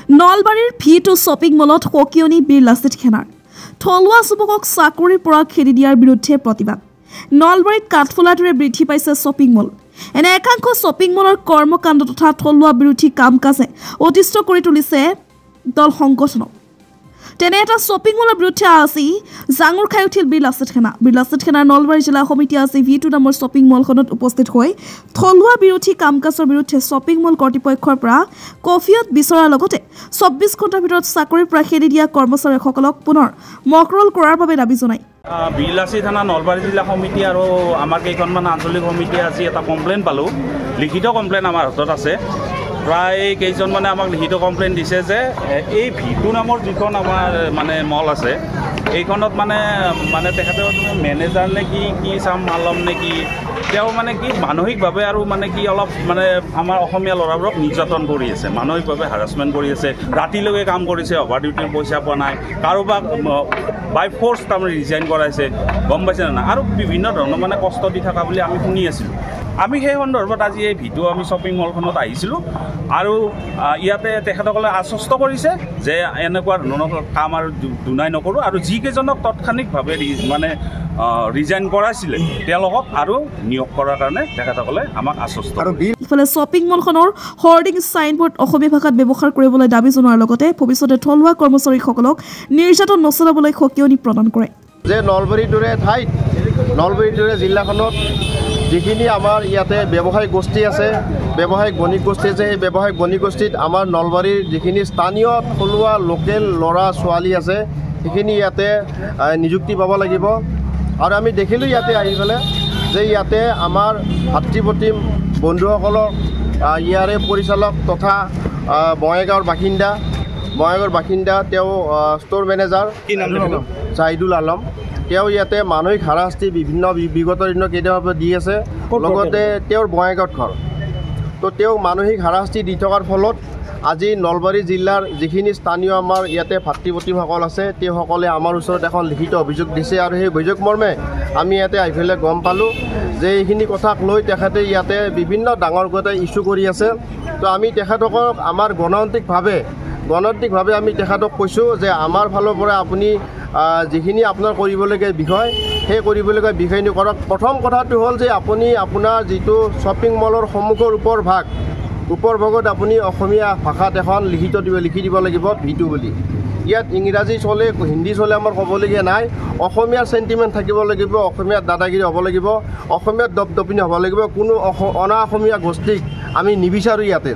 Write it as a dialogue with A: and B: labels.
A: নলবাৰীৰ V2 shopping মলত সকিয়নি বীৰ লাচিত সেনাৰ থলুৱা যুৱকক চাকৰিৰ পৰা খেদি দিয়াৰ বিৰুদ্ধে প্ৰতিবাদ নলবাৰীত কাঠফুলাটোৰে বৃদ্ধি পাইছে শ্বপিং মল এনে একাংশ শ্বপিং মলৰ কৰ্মকাণ্ড তথা থলুৱা বিৰোধী কাম কাজে অতিষ্ঠ কৰি তুলিছে দল সংগঠনক তেনে এটা শ্বপিং মলৰ বিৰুদ্ধে আজি জাঙুৰ খাই উঠিল বীৰ লাচিত সেনাৰ নলবাৰী জিলা সমিতি আজি V2 নামৰ শ্বপিং মলখনত উপস্থিত হৈ থলুৱা বিৰোধী কাম কাজৰ বিৰুদ্ধে শ্বপিং মল কৰ্তৃপক্ষৰ পৰা কফিয়ত বিচৰাৰ লগতে 24 ঘণ্টাৰ ভিতৰত চাকৰিৰ পৰা খেদি দিয়া কৰ্মচাৰীসকলক পুনৰ মকৰল কৰাৰ বাবে দাবী জনায়
B: বীৰ লাচিত সেনা নলবাৰী জিলা সমিতি আৰু আমাৰ কেইখনমান আঞ্চলিক সমিতি আজি এটা কমপ্লেইন পালোঁ লিখিত কমপ্লেইন আমাৰ হাতত আছে প্ৰায় কেইজনমানে আমাক লিখিত কমপ্লেইন দিছে যে এই V2 নামৰ যিখন আমাৰ মানে মল আছে এইখনত মানে তেখেতৰ মেনেজাৰ নে কি চাম আলম নে কি তেওঁ মানে কি মানসিকভাৱে আৰু মানে কি অলপ মানে আমাৰ অসমীয়া ল'ৰাবোৰক নিৰ্যাতন কৰি আছে মানসিকভাৱে হাৰাছমেণ্ট কৰি আছে ৰাতিলৈকে কাম কৰিছে অভাৰ ডিউটিৰ পইচা পোৱা নাই কাৰোবাক বাই ফ'ৰ্চ তাৰমানে ৰিজাইন কৰাইছে গম পাইছে না আৰু বিভিন্ন ধৰণৰ মানে কষ্ট দি থকা বুলি আমি শুনি আছিলোঁ আমি সেই সন্দৰ্ভত আজি এই V2 আমি শ্বপিং মলখনত আহিছিলোঁ আৰু ইয়াতে তেখেতসকলে আশ্বস্ত কৰিছে যে এনেকুৱা ধৰণৰ কাম আৰু দুনাই নকৰোঁ আৰু যিকেইজনক তৎক্ষণিকভাৱে মানে ৰিজাইন কৰাইছিলে তেওঁলোকক আৰু নিয়োগ কৰাৰ কাৰণে তেখেতসকলে আমাক আশ্বস্ত
A: ইফালে শ্বপিং মলখনৰ হৰ্ডিং চাইনবোৰ্ড অসমীয়া ভাষাত ব্যৱহাৰ কৰিবলৈ দাবী জনোৱাৰ লগতে ভৱিষ্যতে থলুৱা কৰ্মচাৰীসকলক নিৰ্যাতন নচলাবলৈ সকিয়নি প্ৰদান কৰে
C: যে নলবাৰীৰ দৰে ঠাইত নলবাৰীৰ দৰে জিলাখনত যিখিনি আমাৰ ইয়াতে ব্যৱসায়িক গোষ্ঠী আছে ব্যৱসায়িক বণিক গোষ্ঠী আছে সেই ব্যৱসায়িক বণিক গোষ্ঠীত আমাৰ নলবাৰীৰ যিখিনি স্থানীয় থলুৱা লোকেল ল'ৰা ছোৱালী আছে সেইখিনি ইয়াতে নিযুক্তি পাব লাগিব আৰু আমি দেখিলোঁ ইয়াতে আহি পেলাই যে ইয়াতে আমাৰ ভাতৃপ্ৰতিম বন্ধুসকলক ইয়াৰে পৰিচালক তথা বঙাইগাঁৱৰ বাসিন্দা তেওঁ ষ্ট'ৰ মেনেজাৰ জাহিদুল আলম তেওঁ ইয়াতে মানসিক হাৰাশাস্তি বিভিন্ন বিগত দিনত কেইটামান দি আছে লগতে তেওঁৰ বঙাইগাঁৱত ঘৰ তো তেওঁক মানসিক হাৰাশাস্তি দি থকাৰ ফলত আজি নলবাৰী জিলাৰ যিখিনি স্থানীয় আমাৰ ইয়াতে ভাতৃপ্ৰতিমসকল আছে তেওঁসকলে আমাৰ ওচৰত এখন লিখিত অভিযোগ দিছে আৰু সেই অভিযোগ মৰ্মে আমি ইয়াতে আহি পেলাই গম পালোঁ যে এইখিনি কথাক লৈ তেখেতে ইয়াতে বিভিন্ন ডাঙৰ কথা ইছ্যু কৰি আছে তো আমি তেখেতসকলক আমাৰ গণতান্ত্ৰিকভাৱে আমি তেখেতক কৈছোঁ যে আমাৰ ফালৰ পৰা আপুনি যিখিনি আপোনাৰ কৰিবলগীয়া বিষয় সেই কৰিবলগীয়া বিষয়খিনি কৰক প্ৰথম কথাটো হ'ল যে আপুনি আপোনাৰ যিটো শ্বপিং মলৰ সন্মুখৰ ওপৰ ভাগত আপুনি অসমীয়া ভাষাত এখন লিখি দিব লাগিব V2 বুলি ইয়াত ইংৰাজী চলে হিন্দী চলে আমাৰ ক'বলগীয়া নাই অসমীয়াৰ চেণ্টিমেণ্ট থাকিব লাগিব অসমীয়াত দাদাগিৰি হ'ব লাগিব অসমীয়াত দপদপনি হ'ব লাগিব কোনো অনা অসমীয়া গোষ্ঠীক আমি নিবিচাৰোঁ ইয়াতে